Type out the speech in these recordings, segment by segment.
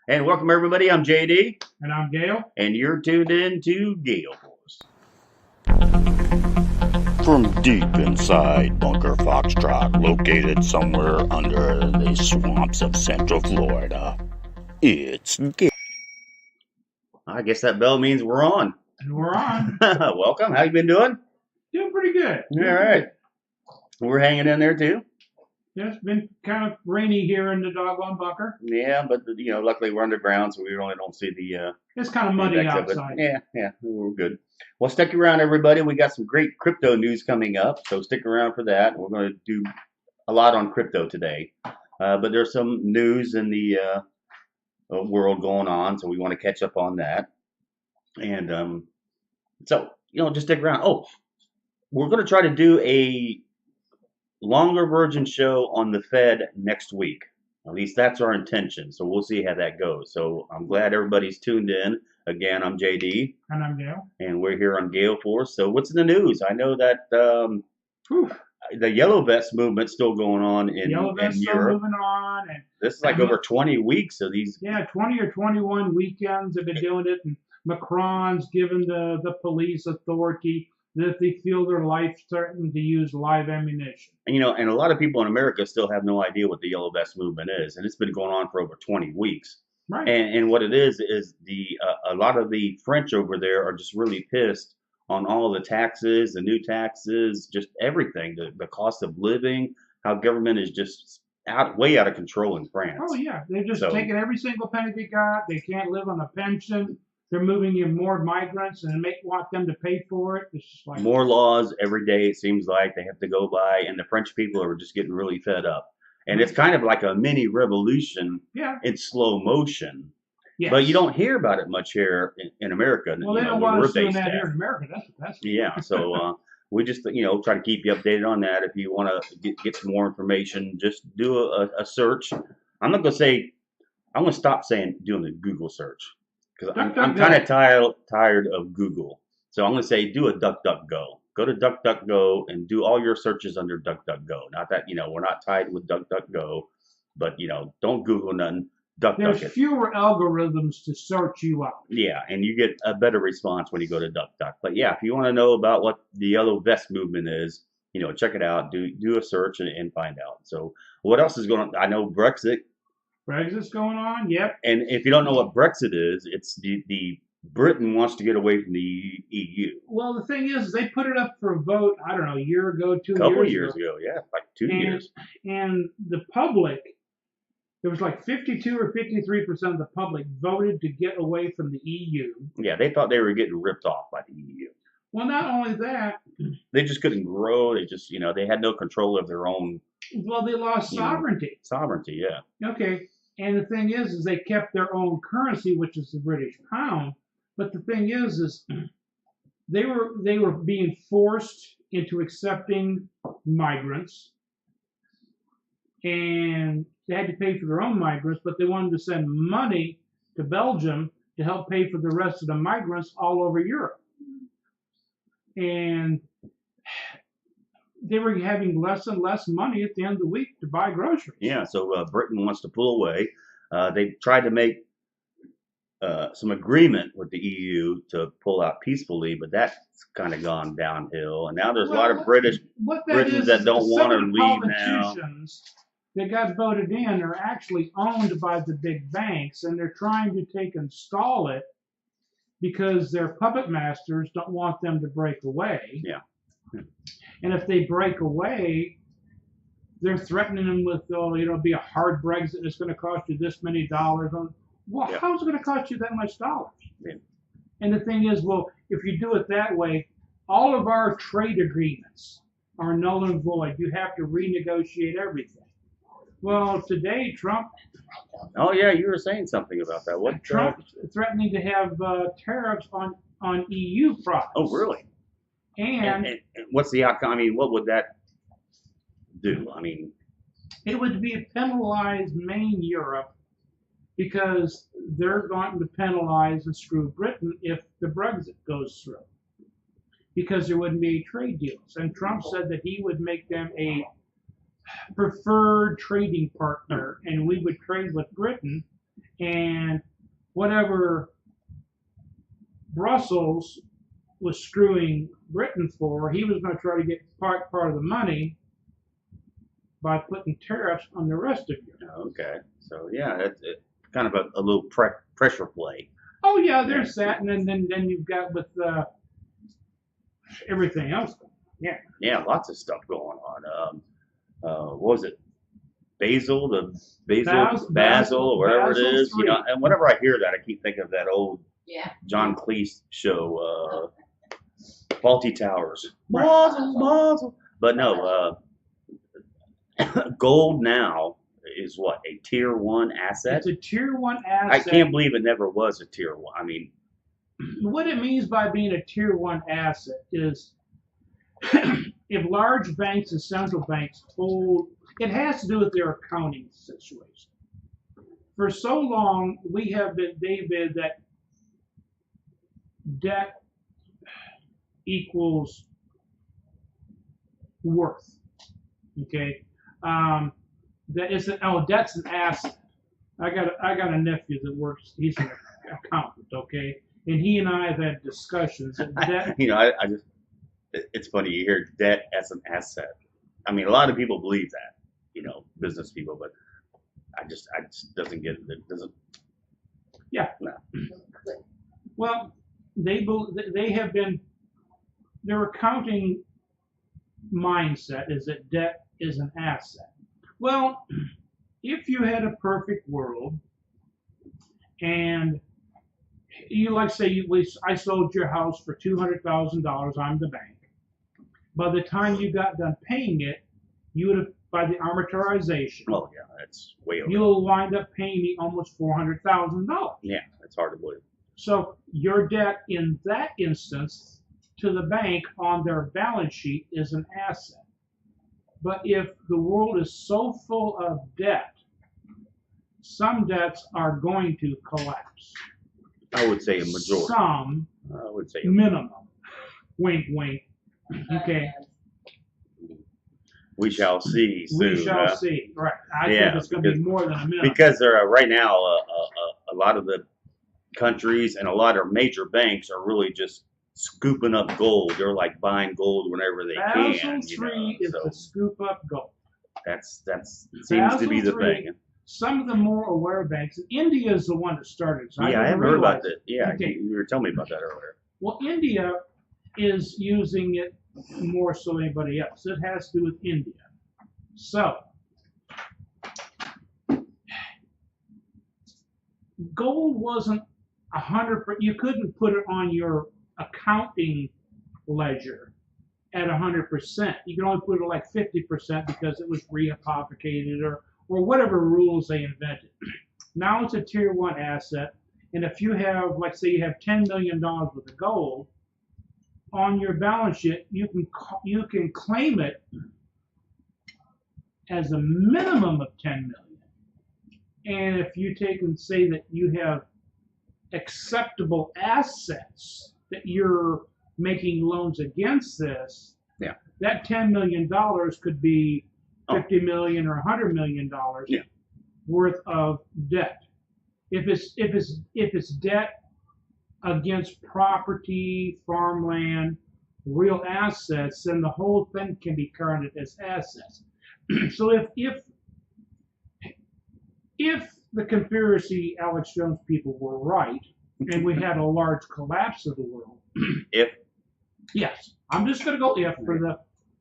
And welcome everybody. I'm JD, And I'm Gail. and you're tuned in to Gail Force. From deep inside Bunker Foxtrot, located somewhere under the swamps of Central Florida, it's Gail. I guess that bell means we're on. And we're on. Welcome. How you been doing? Doing pretty good. All right. We're hanging in there too. Yeah, it's been kind of rainy here in the doggone bunker. Yeah, but luckily we're underground, so we really don't see the It's kind of muddy effects of it. outside. Yeah, we're good. Well, stick around, everybody. We got some great crypto news coming up, so stick around for that. We're going to do a lot on crypto today, but there's some news in the world going on, so we want to catch up on that. And so just stick around. Oh, we're going to try to do a longer version show on the Fed next week. At least that's our intention. So we'll see how that goes. So I'm glad everybody's tuned in. Again, I'm JD. And I'm Gail. And we're here on Gail Force. So what's in the news? I know that the Yellow Vest movement's still going on in Europe. still moving on. And this is like over 20 weeks of these. Yeah, 20 or 21 weekends have been doing it. And Macron's given the police authority that if they feel their life threatened to use live ammunition. And a lot of people in America still have no idea what the Yellow Vest movement is, and it's been going on for over 20 weeks. Right. And what it is a lot of the French over there are just really pissed on all the taxes, the new taxes, just everything, the cost of living, how government is just way out of control in France. Oh yeah, they're just taking every single penny they got. They can't live on a pension. They're moving in more migrants and want them to pay for it. It's just like more laws every day. It seems like they have to go by, and the French people are just getting really fed up. And it's kind of like a mini revolution in slow motion. Yes. But you don't hear about it much here in America. Well, they don't want us doing that here in America. That's yeah. So we just try to keep you updated on that. If you want to get some more information, just do a search. I'm not gonna say. I'm gonna stop saying doing the Google search. Because I'm kind of tired of Google. So I'm going to say do a DuckDuckGo. Go to DuckDuckGo and do all your searches under DuckDuckGo. Not that, we're not tied with DuckDuckGo, but, don't Google nothing. There's fewer algorithms to search you out. Yeah, and you get a better response when you go to DuckDuck. But yeah, if you want to know about what the Yellow Vest movement is, check it out. Do a search and find out. So what else is going on? I know Brexit's going on, yep. And if you don't know what Brexit is, it's the Britain wants to get away from the EU. Well, the thing is, they put it up for a vote, I don't know, a year ago, 2 years ago. A couple years ago, yeah, like 2 years. And the public, there was like 52 or 53% of the public voted to get away from the EU. Yeah, they thought they were getting ripped off by the EU. Well, not only that. They just couldn't grow. They just, they had no control of their own. Well, they lost sovereignty. Sovereignty, yeah. Okay. And the thing is they kept their own currency, which is the British pound. But the thing is they were being forced into accepting migrants, and they had to pay for their own migrants, but they wanted to send money to Belgium to help pay for the rest of the migrants all over Europe. And they were having less and less money at the end of the week to buy groceries. Yeah, so Britain wants to pull away. They tried to make some agreement with the EU to pull out peacefully, but that's kind of gone downhill. And now there's a lot of Britons that don't want to leave now. That got voted in are actually owned by the big banks, and they're trying to install it because their puppet masters don't want them to break away. Yeah. And if they break away, they're threatening them with, be a hard Brexit. It's going to cost you this many dollars. Well, yeah. How's it going to cost you that much dollars? Yeah. And the thing is, well, if you do it that way, all of our trade agreements are null and void. You have to renegotiate everything. Well, today, Trump. Oh, yeah, you were saying something about that. What? Trump threatening to have tariffs on EU products. Oh, really? And what's the outcome? I mean, what would that do? I mean, it would be penalize Maine Europe because they're going to penalize and screw Britain if the Brexit goes through, because there wouldn't be trade deals. And Trump said that he would make them a preferred trading partner, and we would trade with Britain, and whatever Brussels was screwing Britain for, he was going to try to get part of the money by putting tariffs on the rest of Europe. Okay. So yeah, it's kind of a little pressure play. Oh yeah, there's that, and then you've got with everything else. Yeah. Yeah, lots of stuff going on. What was it? Basil, or whatever it is. You know, and whenever I hear that, I keep thinking of that old John Cleese show, Faulty Towers. Basil. But no, gold now is what, a tier 1 asset? It's a tier 1 asset. I can't believe it never was a tier 1. I mean, what it means by being a tier 1 asset is if large banks and central banks hold, it has to do with their accounting situation. For so long, we have been, David, that debt equals worth. Okay, that is that's an asset. I got a nephew that works. He's an accountant. Okay, and he and I have had discussions. That, you know, I just, it's funny you hear debt as an asset. I mean, a lot of people believe that, you know, business people, but I just doesn't get it. It doesn't. Yeah. No. Well, they have been, their accounting mindset is that debt is an asset. Well, if you had a perfect world and you, like say, I sold your house for $200,000, I'm the bank. By the time you got done paying it, you would have, by the amortization, Oh yeah, that's way over. you'll wind up paying me almost $400,000. Yeah, that's hard to believe. So your debt in that instance to the bank on their balance sheet is an asset. But if the world is so full of debt, some debts are going to collapse. I would say a majority. Some, I would say minimum. Wink, wink. Okay. We shall see soon. We shall see. Right. I think it's going to be more than a minimum. Because there are right now a lot of the countries and a lot of major banks are really just scooping up gold. They're like buying gold whenever they can. Basel III is to scoop up gold. That's seems to be the Basel III, thing. Some of the more aware banks, and India is the one that started. So Yeah, I haven't heard about that. Yeah, Okay. you were telling me about that earlier. Well, India is using it more so than anybody else. It has to do with India. So, gold wasn't 100%. You couldn't put it on your accounting ledger at 100%. You can only put it like 50% because it was rehypothecated or whatever rules they invented. Now it's a tier 1 asset, and if you have, like say you have $10 million worth of gold on your balance sheet, you can claim it as a minimum of $10 million. And if you take and say that you have acceptable assets that you're making loans against this, that $10 million could be $50 million or $100 million worth of debt. If it's debt against property, farmland, real assets, then the whole thing can be counted as assets. So if the conspiracy Alex Jones people were right, and we had a large collapse of the world, yes, I'm just going to go if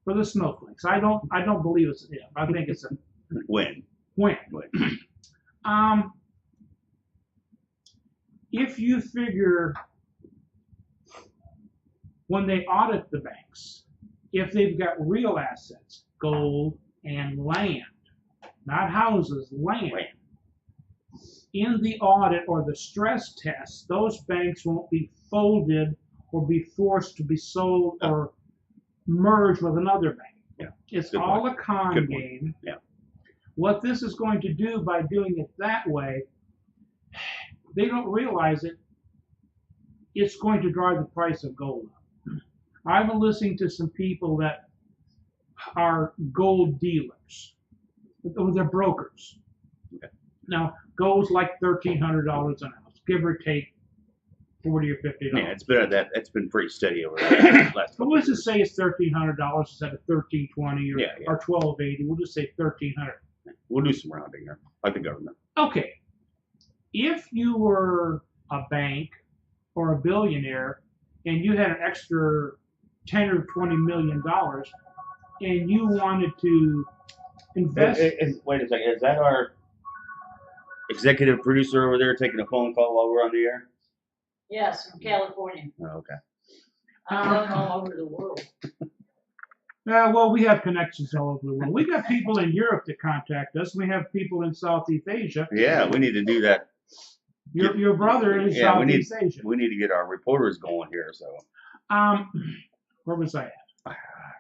for the snowflakes. I don't believe it's an if. I think it's a when. If you figure when they audit the banks, if they've got real assets, gold and land, not houses, land, in the audit or the stress test, those banks won't be folded or be forced to be sold or merged with another bank. Yeah. It's all a con game. Yeah. What this is going to do by doing it that way, they don't realize it, it's going to drive the price of gold up. I've been listening to some people that are gold dealers. They're brokers. Now, gold's like $1,300 an ounce, give or take $40 or $50. Yeah, it's been at that. It's been pretty steady over the last But couple let's of just years. say it's $1,300 instead of $1,320 or, Yeah, yeah. or $1,280. We'll just say 1,300. We'll do some rounding here, like the government. Okay. If you were a bank or a billionaire and you had an extra 10 or 20 million dollars and you wanted to invest, Wait a second. Is that our executive producer over there taking a phone call while we're on the air? Yes, from California. Oh, okay. I'm going all over the world. well, we have connections all over the world. We got people in Europe that contact us. We have people in Southeast Asia. Yeah, we need to do that. Your brother is Yeah, Southeast Asia. We need to get our reporters going here. So Where was I at? I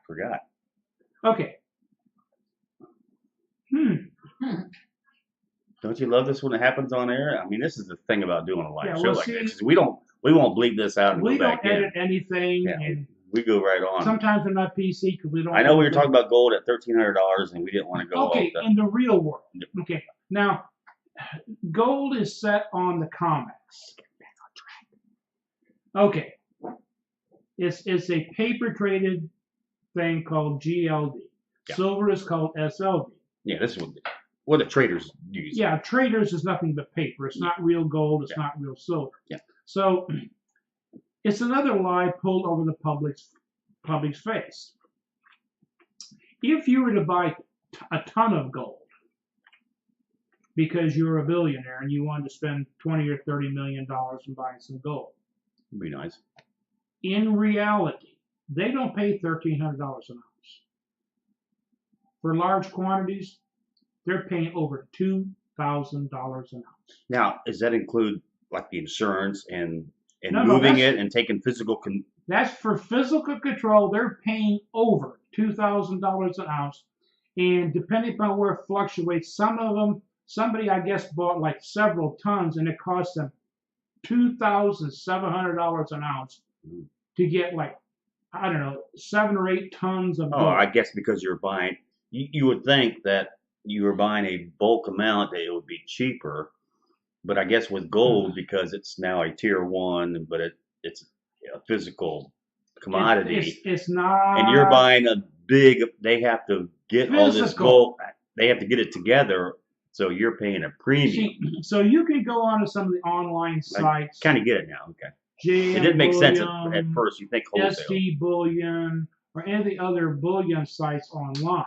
forgot. Okay. Don't you love this when it happens on air? I mean, this is the thing about doing a live Yeah, show well, like see, this. Is we won't bleep this out and We go don't back in. edit anything, Yeah, and we go right on. sometimes we're not PC because we don't. I know we were talking about gold at $1,300, and we didn't want to go. Okay, off the, in the real world. Okay, now gold is set on the COMEX. Okay, it's a paper traded thing called GLD. Yeah. Silver is called SLV. yeah, this is what the traders use. Yeah, traders is nothing but paper. It's not real gold. It's not real silver. Yeah. So it's another lie pulled over the public's face. If you were to buy a ton of gold because you're a billionaire and you wanted to spend $20 or $30 million in buying some gold, It'd be nice. in reality, they don't pay $1,300 an ounce. For large quantities, they're paying over $2,000 an ounce. Now, does that include like the insurance and No, moving that's- it and taking physical? That's for physical control. They're paying over $2,000 an ounce. And depending upon where it fluctuates, some of them, somebody I guess bought like several tons and it cost them $2,700 an ounce to get like, I don't know, 7 or 8 tons of gold. Oh, I guess because you're buying, you would think that you were buying a bulk amount that it would be cheaper. But I guess with gold, because it's now a tier 1, but it's a physical commodity, It's not. and you're buying a big, they have to get all this Physical. gold, they have to get it together, so you're paying a premium. See, so you can go on to some of the online sites. Kind of get it now, okay. JM It didn't make sense Bullion, at first. You think wholesale. SD Bullion, or any of the other bullion sites online.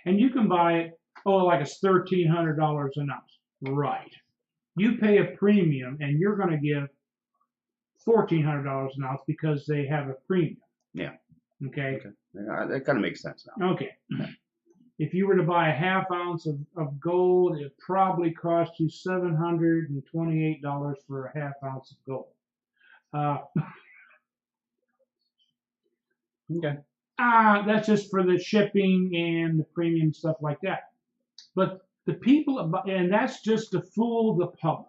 And you can buy it, like it's $1,300 an ounce. Right. You pay a premium and you're going to give $1,400 an ounce because they have a premium. Yeah. Okay. Yeah, that kind of makes sense now. Okay. If you were to buy a half ounce of gold, it probably cost you $728 for a half ounce of gold. Okay. That's just for the shipping and the premium stuff like that. But the people, and that's just to fool the public.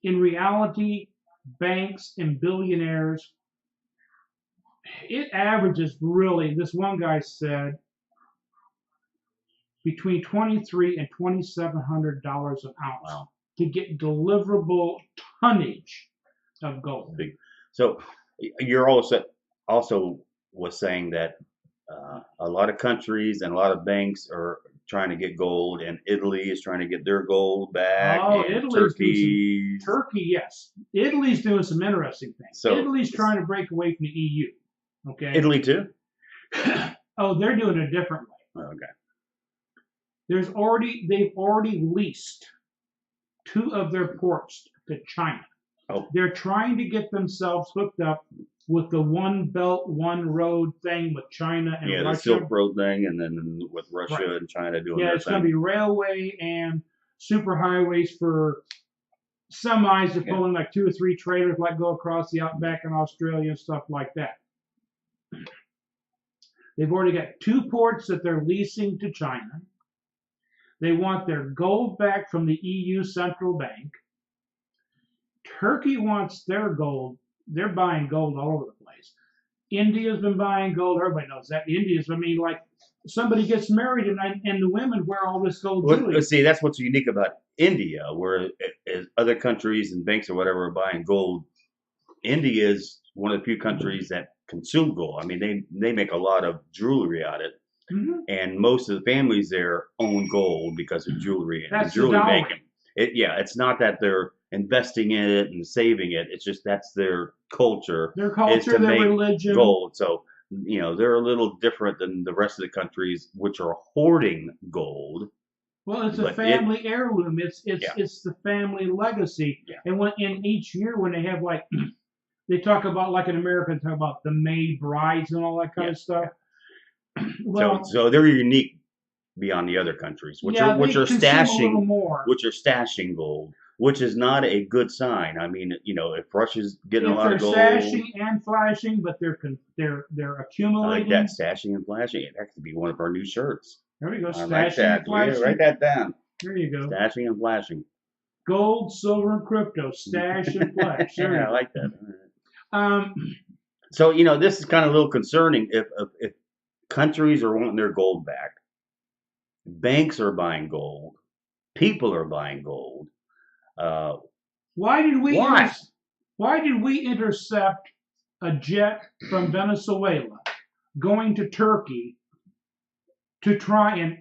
In reality, banks and billionaires, it averages really, this one guy said, between $2,300 and $2,700 an ounce to get deliverable tonnage of gold. So you're also was saying that a lot of countries and a lot of banks are trying to get gold, and Italy is trying to get their gold back. Oh, and Italy's Turkey. Turkey, yes. Italy's doing some interesting things. So- Italy's trying to break away from the EU. Okay. Italy too. Oh, they're doing it a different way. Oh, okay. They've already leased 2 of their ports to China. Oh. They're trying to get themselves hooked up with the one belt, one road thing with China and Yeah, Russia. the Silk Road thing, and then with Russia Right. and China doing Yeah, their it's going to thing. be railway and superhighways for semis. They're pulling like 2 or 3 trailers, like go across the outback in Australia and stuff like that. They've already got 2 ports that they're leasing to China. They want their gold back from the EU Central Bank. Turkey wants their gold. They're buying gold all over the place. India's been buying gold. Everybody knows that. India's, somebody gets married and the women wear all this gold Well, jewelry. see, that's what's unique about India, where other countries and banks or whatever are buying gold. India is one of the few countries that consume gold. I mean, they make a lot of jewelry out of it, Hmm. and most of the families there own gold because of jewelry and That's the jewelry dowry. making. It's not that they're investing in it and saving it. It's just that's their culture Their is culture, to their make religion. gold. So they're a little different than the rest of the countries, which are hoarding gold. Well, it's a But family heirloom. It's Yeah. it's the family legacy. Yeah. And when in each year when they have like they talk about like in America they talk about the May brides and all that kind of stuff. Well, So they're unique beyond the other countries, which yeah, are they consume a little more. stashing gold, which is not a good sign. I mean, if Russia's getting a If lot they're of gold, stashing and flashing, but they're I accumulating. like that stashing and flashing. It has to be one of our new shirts. There we go. I Stashing like that. and flashing. Yeah, write that down. There you go. Stashing and flashing. Gold, silver, and crypto. Stash and flash. There you Yeah, I go. like that. All right. Um, So this is kind of a little concerning. If countries are wanting their gold back, banks are buying gold, people are buying gold. why did we Why? why did we intercept a jet from Venezuela going to Turkey to try and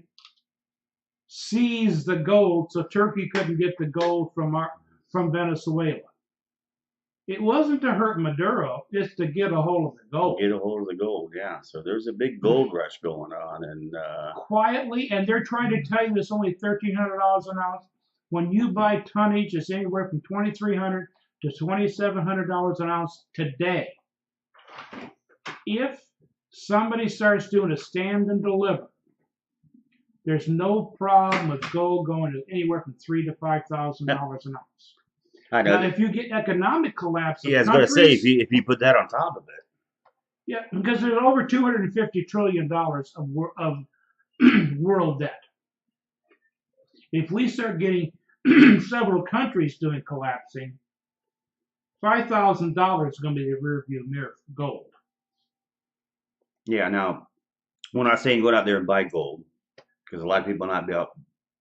seize the gold so Turkey couldn't get the gold from Venezuela? It wasn't to hurt Maduro, it's to get a hold of the gold. Get a hold of the gold, yeah. So there's a big gold rush going on, and Quietly, and they're trying to tell you it's only $1,300 an ounce. When you buy tonnage, it's anywhere from $2,300 to $2,700 an ounce today. If somebody starts doing a stand and deliver, there's no problem with gold going to anywhere from $3,000 to $5,000 an ounce. I know. Now, if you get economic collapse, of Yeah, I was going to say countries, if you put that on top of it, yeah, because there's over $250 trillion of world debt. If we start getting several countries doing collapsing, $5,000 is going to be the rearview mirror for gold. yeah. Now, we're not saying go out there and buy gold because a lot of people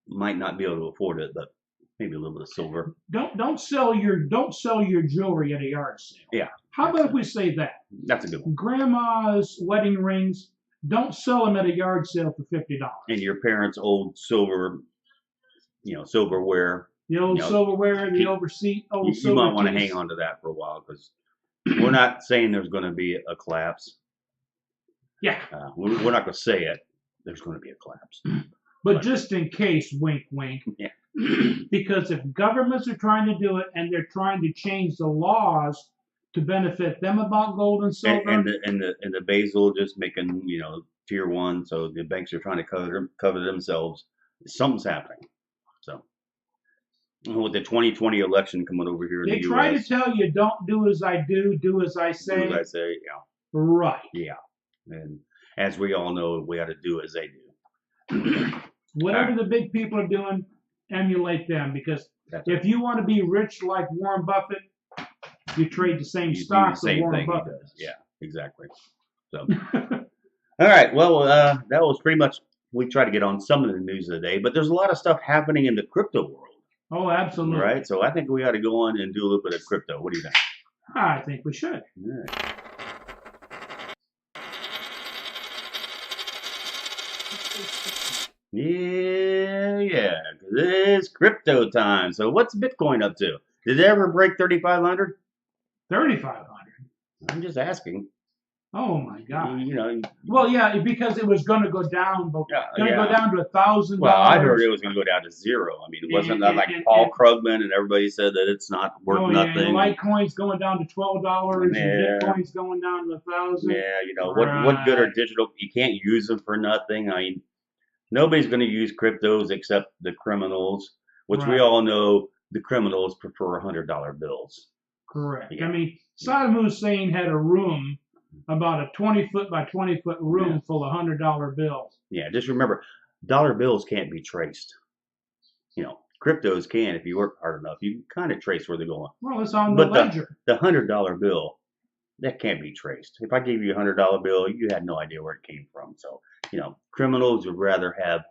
might not be able to afford it, but maybe a little bit of silver. Don't sell your jewelry at a yard sale. Yeah. How about if we say that? That's a good one. Grandma's wedding rings, don't sell them at a yard sale for $50. And your parents' old silver, silverware. The old silverware, the old You silver might want to teas. hang on to that for a while because we're not saying there's going to be a collapse. Yeah, We're not going to say it. There's going to be a collapse. but just in case, wink, wink. Yeah. Because if governments are trying to do it and they're trying to change the laws to benefit them about gold and silver, And the Basel just making tier 1, so the banks are trying to cover themselves. Something's happening. So with the 2020 election coming over here in they the try U.S., to tell you, don't do as I do as I say. as I say, Right. yeah. And as we all know, we got to do as they do. Whatever the big people are doing, emulate them. Because That's if you want to be rich like Warren Buffett, you trade the same You do the stocks that same Warren thing he Buffett does. does. Yeah, exactly. So, all right. Well, that was pretty much. We try to get on some of the news of the day, but there's a lot of stuff happening in the crypto world. Oh, absolutely. Right. So I think we ought to go on and do a little bit of crypto. What do you think? I think we should. All right. Yeah. 'Cause it is crypto time. So what's Bitcoin up to? Did it ever break 3,500? 3,500. I'm just asking. Oh my God. Well, Well, yeah, because it was going to go down, but going to yeah. go down to $1,000. I heard it was going to go down to zero. I mean, it wasn't like Paul Krugman and everybody said that it's not worth Oh yeah, and nothing. Litecoin's going down to $12, Yeah. and Bitcoin's going down to $1,000. Yeah, what good are digital? You can't use them for nothing. I mean, nobody's going to use cryptos except the criminals, which we Right. all know the criminals prefer $100 bills. Correct. Yeah. I mean, Saddam Hussein had a room, about a 20-foot by 20-foot room Yeah. full of $100 bills. Yeah, just remember, dollar bills can't be traced. Cryptos can if you work hard enough. You can kind of trace where they're going. Well, it's on the But ledger. the $100 bill, that can't be traced. If I gave you a $100 bill, you had no idea where it came from. So criminals would rather have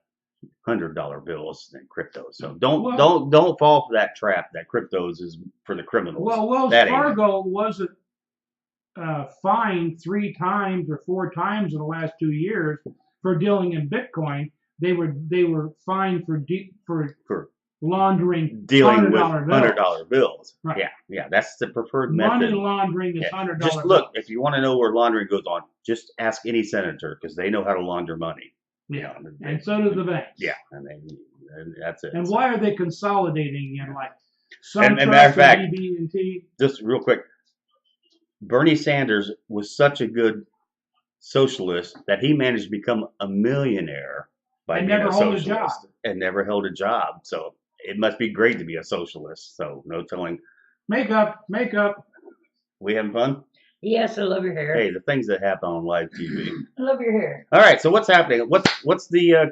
$100 bills than crypto. So Well- don't fall for that trap that cryptos is for the criminals. Well, Wells That ain't it. Fargo wasn't fined 3 times or 4 times in the last 2 years for dealing in Bitcoin. They were fined for laundering Dealing with $100 $100 bills. Right. Yeah, that's the preferred Money method. laundering is Yeah. $100. Just look, if you want to know where laundering goes on, just ask any senator because they know how to launder money. Yeah, and so do the banks. Yeah, and that's it. And why are they consolidating in like And SunTrust matter of fact, and BB&T? Just real quick, Bernie Sanders was such a good socialist that he managed to become a millionaire by And being never a hold a socialist job. and never held a job. So it must be great to be a socialist. So no telling. Makeup. We having fun? Yes, I love your hair. Hey, the things that happen on live TV. I love your hair. All right, so what's happening? What's the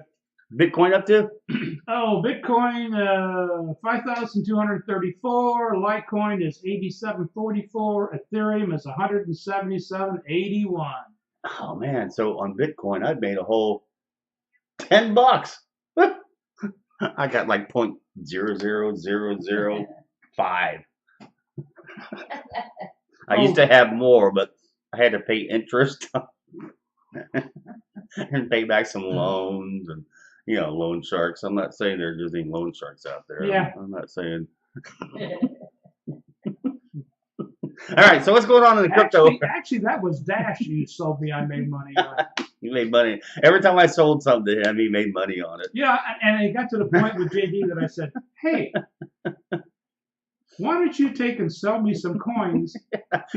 Bitcoin up to? Oh, Bitcoin 5,234. Litecoin is 87.44. Ethereum is 177.81. Oh man, so on Bitcoin I've made a whole $10. I got like 0.00005. I used to have more, but I had to pay interest and pay back some loans and loan sharks. I'm not saying there are just any loan sharks out there. Yeah. I'm not saying. All right, so what's going on in the crypto? Actually, that was Dash you sold me. I made money on. You made money every time I sold something to him. He made money on it. Yeah, and it got to the point with JD that I said, "Hey, why don't you take and sell me some coins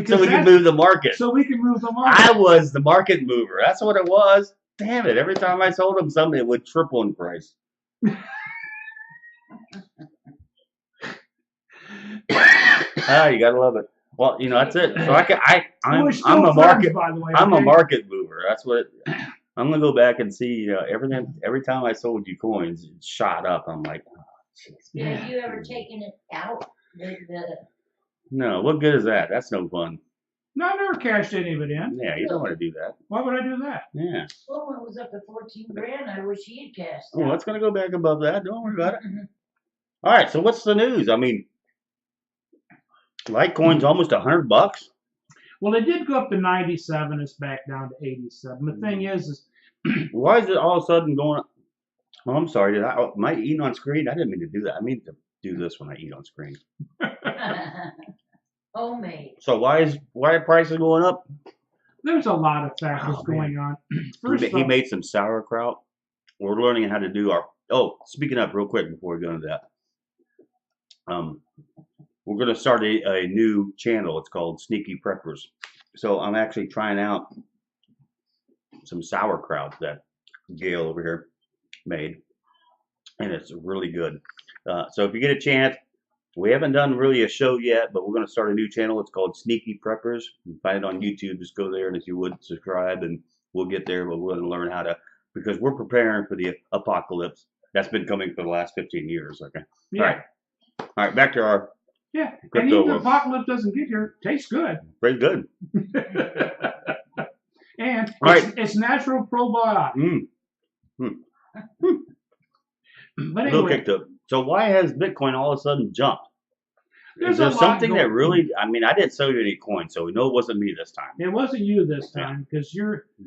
So we can move the market. so we can move the market." I was the market mover. That's what it was. Damn it! Every time I sold him something, it would triple in price. You gotta love it. Well, that's it. So I'm We're still a friends, market. by the way. I'm a okay? market mover. That's what. I'm gonna go back and see everything. Every time I sold you coins, it shot up. I'm like, oh, jeez. Have you ever taken it out? No, what good is that? That's no fun. No, I never cashed any of it in. Yeah, you don't want to do that. Why would I do that? Yeah. Well, when it was up to 14 grand, I wish he had cashed Oh, out. it's gonna go back above that. Don't worry about it. All right. So what's the news? I mean, Litecoin's almost $100. Well, it did go up to 97. It's back down to 87. The thing is Why is it all of a sudden going up? Oh, I'm sorry. Am I eating on screen? I didn't mean to do that. I mean to do this when I eat on screen. Homemade. So why are prices going up? there's a lot of factors Oh, man. going on. First He off, made some sauerkraut. We're learning how to do our. Oh, speaking of, real quick before we go into that, we're going to start a new channel. It's called Sneaky Preppers. So I'm actually trying out some sauerkraut that Gail over here made, and it's really good. So if you get a chance, we haven't done really a show yet, but we're going to start a new channel. It's called Sneaky Preppers. You can find it on YouTube. Just go there, and if you would subscribe, and we'll get there. But we're going to learn how to, because we're preparing for the apocalypse that's been coming for the last 15 years. Okay. yeah, All right. Back to our yeah. And crypto even if world. the apocalypse doesn't get here, it tastes good. Pretty good. And Right. it's natural probiotic. But Little anyway, kicked up. So why has Bitcoin all of a sudden jumped? There's Is there a lot something that going- really? I mean, I didn't sell you any coins, so we know it wasn't me this time. it wasn't you this time because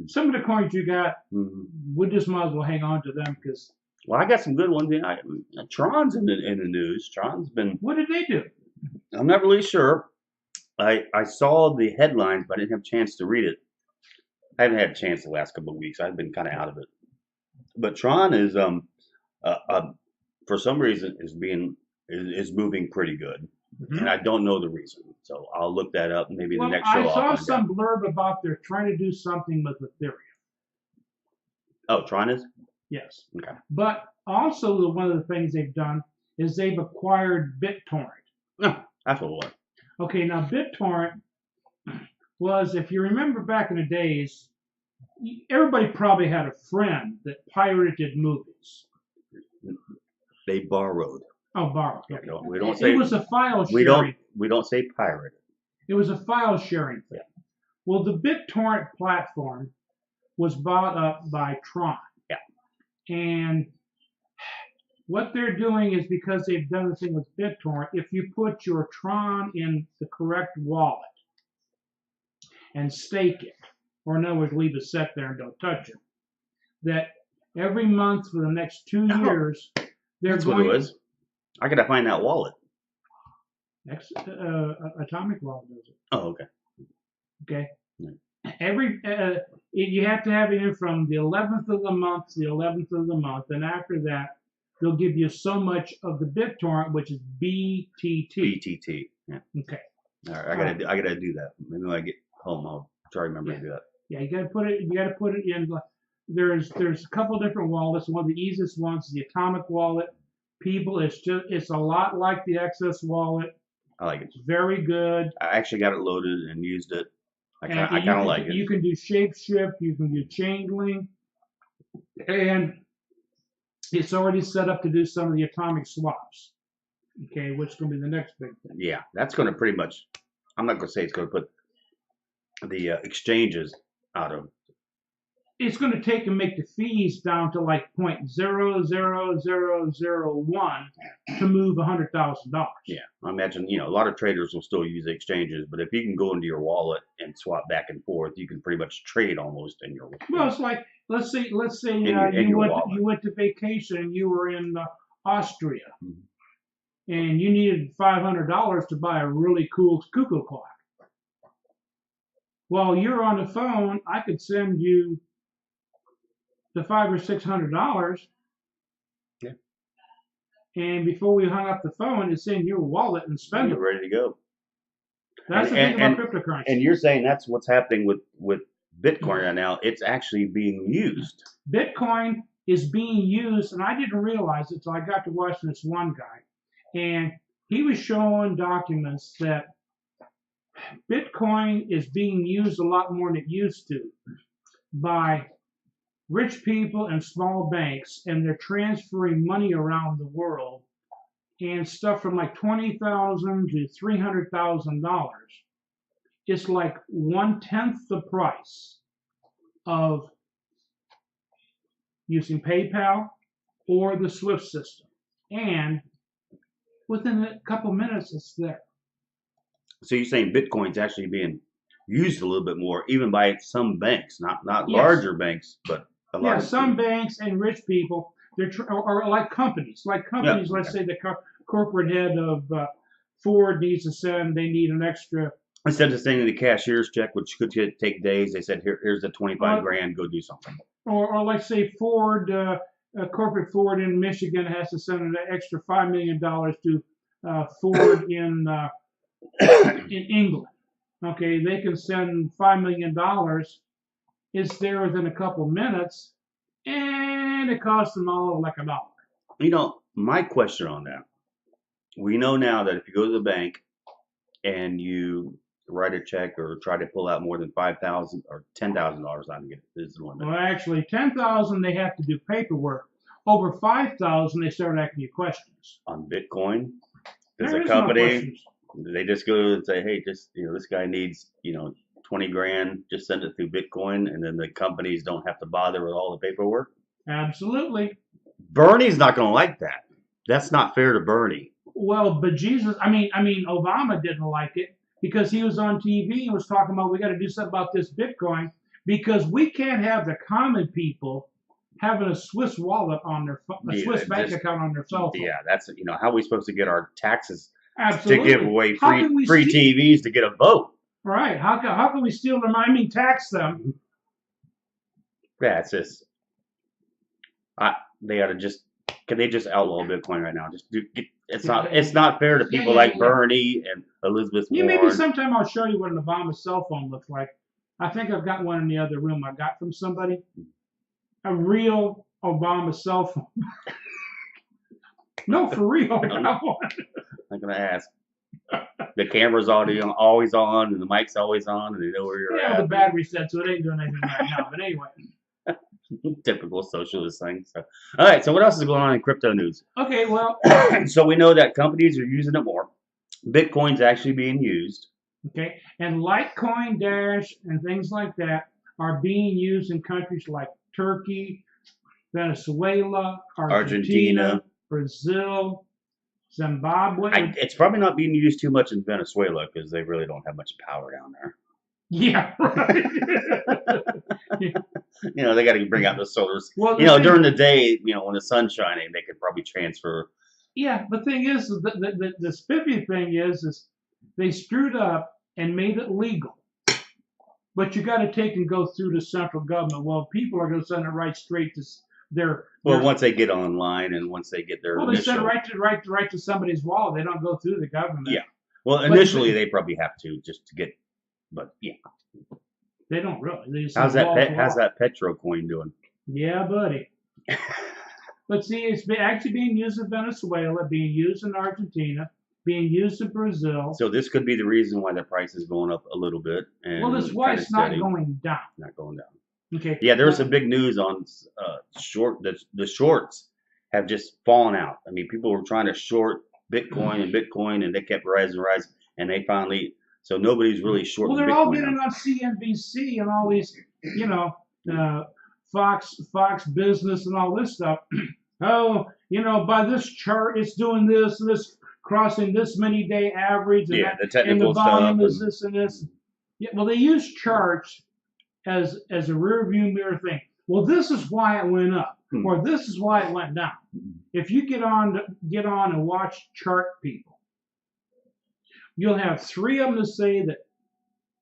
some of the coins you got, Mhm. we just might as well hang on to them because Well, I got some good ones. Tron's in the news. Tron's been. what did they do? I'm not really sure. I saw the headlines, but I didn't have a chance to read it. I haven't had a chance the last couple of weeks. I've been kind of out of it. But Tron is for some reason is moving pretty good, and I don't know the reason. So I'll look that up. Maybe Well, the next show. I I'll saw find some out. blurb about they're trying to do something with Ethereum. Oh, Tron is. Yes. Okay. But also one of the things they've done is they've acquired BitTorrent. No, that's what it was. Okay, now BitTorrent was, if you remember back in the days, everybody probably had a friend that pirated movies. They borrowed. Oh, borrowed. We Okay. don't- we don't say It was a file we sharing. don't say pirate. It was a file sharing thing. Well, the BitTorrent platform was bought up by Tron. Yeah. And what they're doing is because they've done the thing with BitTorrent, if you put your Tron in the correct wallet and stake it, or in other words, leave it set there and don't touch it, that every month for the next 2 years, they're That's going. what it was. I gotta find that wallet. Atomic Wallet does it. Oh, okay. Okay. Yeah. You have to have it in from the 11th of the month to the 11th of the month, and after that, they'll give you so much of the BitTorrent, which is BTT. BTT. Yeah. Okay. All right. I gotta do that. Maybe when I get home, I'll try to remember to do that. Yeah, you gotta put it. You gotta put it in. There's a couple different wallets. One of the easiest ones is the Atomic Wallet. People, it's a lot like the Access Wallet. I like it. It's very good. I actually got it loaded and used it. I And kind of like it. You can do Shapeshift. You can do Chain Link, and it's already set up to do some of the atomic swaps. Okay, which is going to be the next big thing. Yeah, that's going to pretty much. I'm not going to say it's going to put the exchanges out of. It's going to take and make the fees down to like 0.00001 to move $100,000. Yeah, I imagine a lot of traders will still use exchanges, but if you can go into your wallet and swap back and forth, you can pretty much trade almost in your. Well, it's like let's say your you wallet. went to vacation and you were in Austria, Mm-hmm. and you needed $500 to buy a really cool cuckoo clock. While you're on the phone, I could send you the $500 or $600. Yeah. And before we hung up the phone, it's in your wallet and spend it. You're ready to go. That's the thing about cryptocurrency. And you're saying that's what's happening with Bitcoin right now. It's actually being used. Bitcoin is being used, and I didn't realize it until I got to watching this one guy. And he was showing documents that Bitcoin is being used a lot more than it used to by rich people and small banks, and they're transferring money around the world, and stuff from like $20,000 to $300,000. It's like 1/10 the price of using PayPal or the SWIFT system, and within a couple minutes, it's there. So you're saying Bitcoin's actually being used a little bit more, even by some banks, not Yes. larger banks, but a lot Yeah, of some banks and rich people, or like companies. Like companies, Yeah, let's say the corporate head of Ford needs to send, they need an extra. Instead of sending the cashier's check, which could take days, they said, here's the 25 grand, go do something. Or like say Ford, corporate Ford in Michigan has to send an extra $5 million to Ford in England. Okay, they can send $5 million. It's there within a couple minutes, and it costs them all like $1. My question on that, we know now that if you go to the bank and you write a check or try to pull out more than $5,000 or $10,000, I get it, is the limit. Well, actually, $10,000 they have to do paperwork. Over $5,000 they start asking you questions. On Bitcoin, there's There a is no company, questions. they just go and say, hey, just this guy needs 20 grand, just send it through Bitcoin, and then the companies don't have to bother with all the paperwork. Absolutely. Bernie's not going to like that. That's not fair to Bernie. Well, but Jesus, I mean, Obama didn't like it because he was on TV and was talking about we got to do something about this Bitcoin because we can't have the common people having a Swiss wallet on their Swiss bank account on their cell phone. Yeah, that's how are we supposed to get our taxes Absolutely. to give away free TVs to get a vote? Right. How can we steal them? I mean, tax them. Yeah, it's just they ought to just. Can they just outlaw Bitcoin right now? It's not fair to people like Bernie and Elizabeth Warren. Maybe sometime I'll show you what an Obama cell phone looks like. I think I've got one in the other room I got from somebody. A real Obama cell phone. No, for real. I got one. I'm gonna ask. The camera's always on, and the mic's always on, and they know where you're at. Yeah, the battery's dead, so it ain't doing anything right now. But anyway. Typical socialist thing. So, all right. So what else is going on in crypto news? Okay, well. So we know that companies are using it more. Bitcoin's actually being used. Okay, and Litecoin, Dash, and things like that are being used in countries like Turkey, Venezuela, Argentina. Brazil, Zimbabwe. It's probably not being used too much in Venezuela because they really don't have much power down there. Yeah, right. They got to bring out the solar. Well, During the day, when the sun's shining, they could probably transfer. Yeah, the thing is, the spiffy thing is they screwed up and made it legal. But you got to take and go through the central government. Well, people are going to send it right straight to their. Once they get online and once they get their. Well, they send it right to somebody's wallet. They don't go through the government. Yeah. Well, initially they probably have to just to get, but yeah. They don't really. They just how's that Petro coin doing? Yeah, buddy. But see, it's actually being used in Venezuela, being used in Argentina, being used in Brazil. So this could be the reason why the price is going up a little bit. And well, that's why it's not going down. Not going down. Okay. Yeah, there's some big news on the shorts have just fallen out. I mean, people were trying to short Bitcoin, and they kept rising, and they finally. So nobody's really short. Well, they're Bitcoin all getting on CNBC and all these, Fox Business and all this stuff. Oh, by this chart, it's doing this and this, crossing this many day average. And the technical and the volume stuff. is this and this. Yeah, well, they use charts as a rear view mirror thing. Well, this is why it went up, or this is why it went down. If you get on and watch chart people, you'll have three of them to say that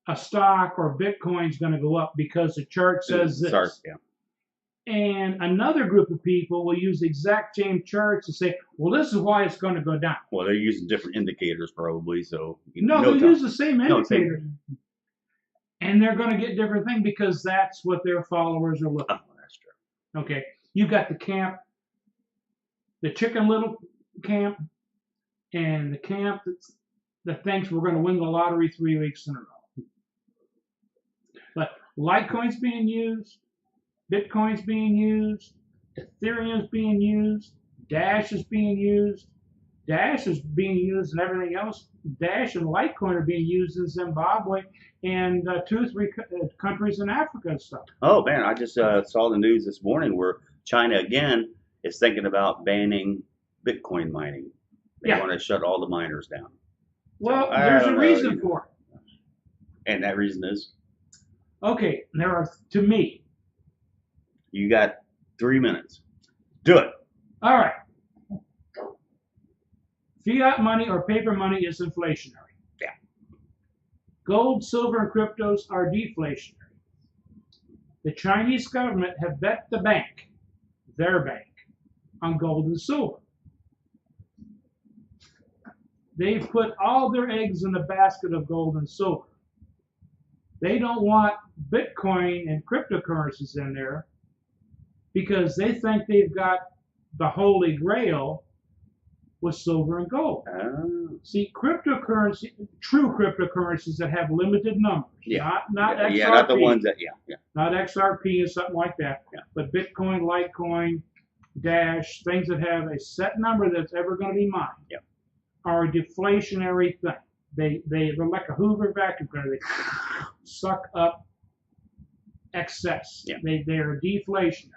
a stock or Bitcoin is going to go up because the chart says this. Yeah. And another group of people will use the exact same charts to say, well, this is why it's going to go down. Well, they're using different indicators probably, so. They'll use the same indicator. And they're going to get different things because that's what their followers are looking for. Oh, that's true. Okay. You got the camp, the Chicken Little camp, and the camp that thinks we're going to win the lottery 3 weeks in a row. But Litecoin's being used, Bitcoin's being used, Ethereum's being used, Dash is being used, Dash is being used and everything else. Dash and Litecoin are being used in Zimbabwe and 2 or 3 countries in Africa and stuff. Oh, man, I just saw the news this morning where China, again, is thinking about banning Bitcoin mining. They want to shut all the miners down. Well, there's a reason for it. And that reason is? Okay, there are, to me. You got 3 minutes. Do it. All right. Fiat money or paper money is inflationary. Yeah. Gold, silver, and cryptos are deflationary. The Chinese government have bet the bank, their bank, on gold and silver. They've put all their eggs in the basket of gold and silver. They don't want Bitcoin and cryptocurrencies in there because they think they've got the holy grail with silver and gold. Oh. See, cryptocurrency, true cryptocurrencies that have limited numbers, not XRP, not the ones that, not XRP and something like that, but Bitcoin, Litecoin, Dash, things that have a set number that's ever going to be mined, are a deflationary thing. They're like a Hoover vacuum cleaner. They suck up excess. Yeah. They are deflationary.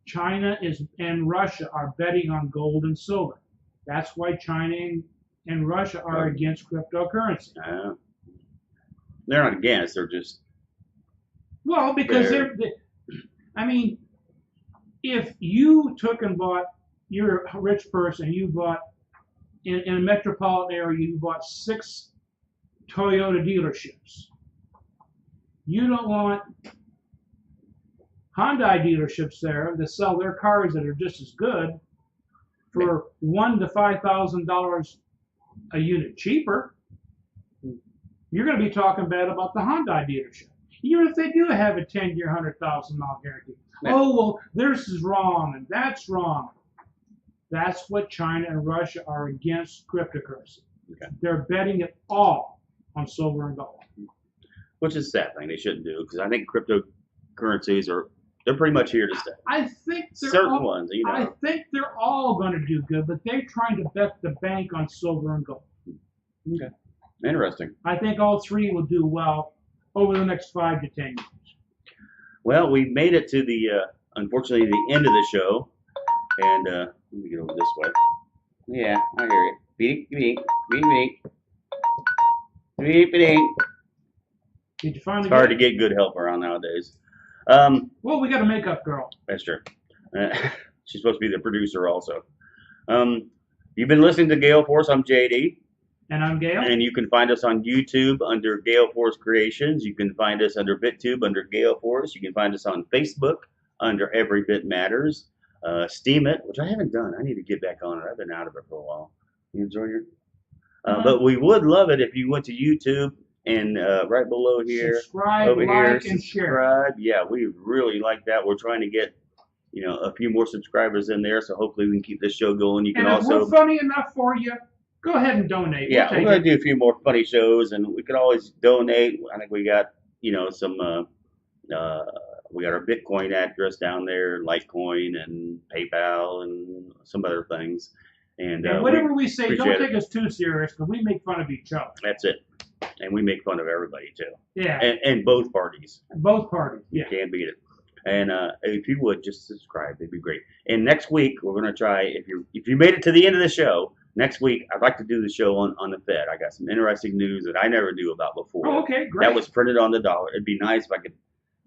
China and Russia are betting on gold and silver. That's why China and Russia are against cryptocurrency. They're not against. They're just. Well, because if you took and bought, you're a rich person, you bought in a metropolitan area, you bought 6 Toyota dealerships. You don't want Hyundai dealerships there that sell their cars that are just as good for $1,000 to $5,000 a unit cheaper. You're going to be talking bad about the Hyundai dealership, even if they do have a 10-year, $100,000 guarantee. Oh, well, this is wrong and that's wrong. That's what China and Russia are against cryptocurrency. Okay. They're betting it all on silver and gold. Which is a sad thing they shouldn't do, because I think cryptocurrencies they're pretty much here to stay. I think certain ones, I think they're all going to do good, but they're trying to bet the bank on silver and gold. Okay. Interesting. I think all three will do well over the next 5 to 10 years. Well, we made it to the unfortunately the end of the show, and let me get over this way. Yeah, I hear you. Beep beep beep beep beep beep. Did you finally It's hard to get it? get good help around nowadays. Well, we got a makeup girl. That's true. She's supposed to be the producer also. You've been listening to Gail Force. I'm JD. And I'm Gail. And you can find us on YouTube under Gail Force Creations. You can find us under BitTube under Gail Force. You can find us on Facebook under Every Bit Matters. Steam It, which I haven't done. I need to get back on it. I've been out of it for a while. You enjoy your? But we would love it if you went to YouTube and right below here, Subscribe, over here, like, and share. subscribe. Yeah, we really like that. We're trying to get a few more subscribers in there, so hopefully we can keep this show going. You can And if also we're funny enough for you, go ahead and donate. yeah, We'll we're take gonna do a few more funny shows, and we can always donate. I think we got some we got our Bitcoin address down there, Litecoin and PayPal and some other things. And whatever we say, don't appreciate take us too serious, because we make fun of each other. that's it. And we make fun of everybody too, Yeah, and both parties. both parties. Yeah. Can't beat it. And if you would just subscribe, it'd be great. And next week we're gonna try. If you made it to the end of the show, next week I'd like to do the show on the Fed. I got some interesting news that I never knew about before. Oh, okay, great. That was printed on the dollar. It'd be nice if I could.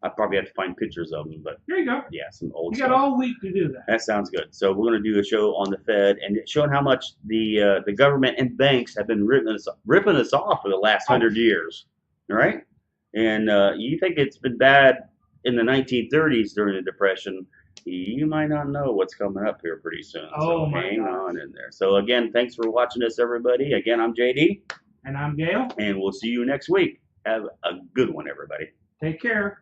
I'd probably have to find pictures of them, but There you go. yeah, some old You stuff. got all week to do that. That sounds good. So we're going to do a show on the Fed and showing how much the government and banks have been ripping us off for the last 100 years. All right, and you think it's been bad in the 1930s during the Depression? You might not know what's coming up here pretty soon. Oh, so my hang gosh. on in there. So again, thanks for watching us, everybody. Again, I'm JD, And I'm Gail. and we'll see you next week. Have a good one, everybody. Take care.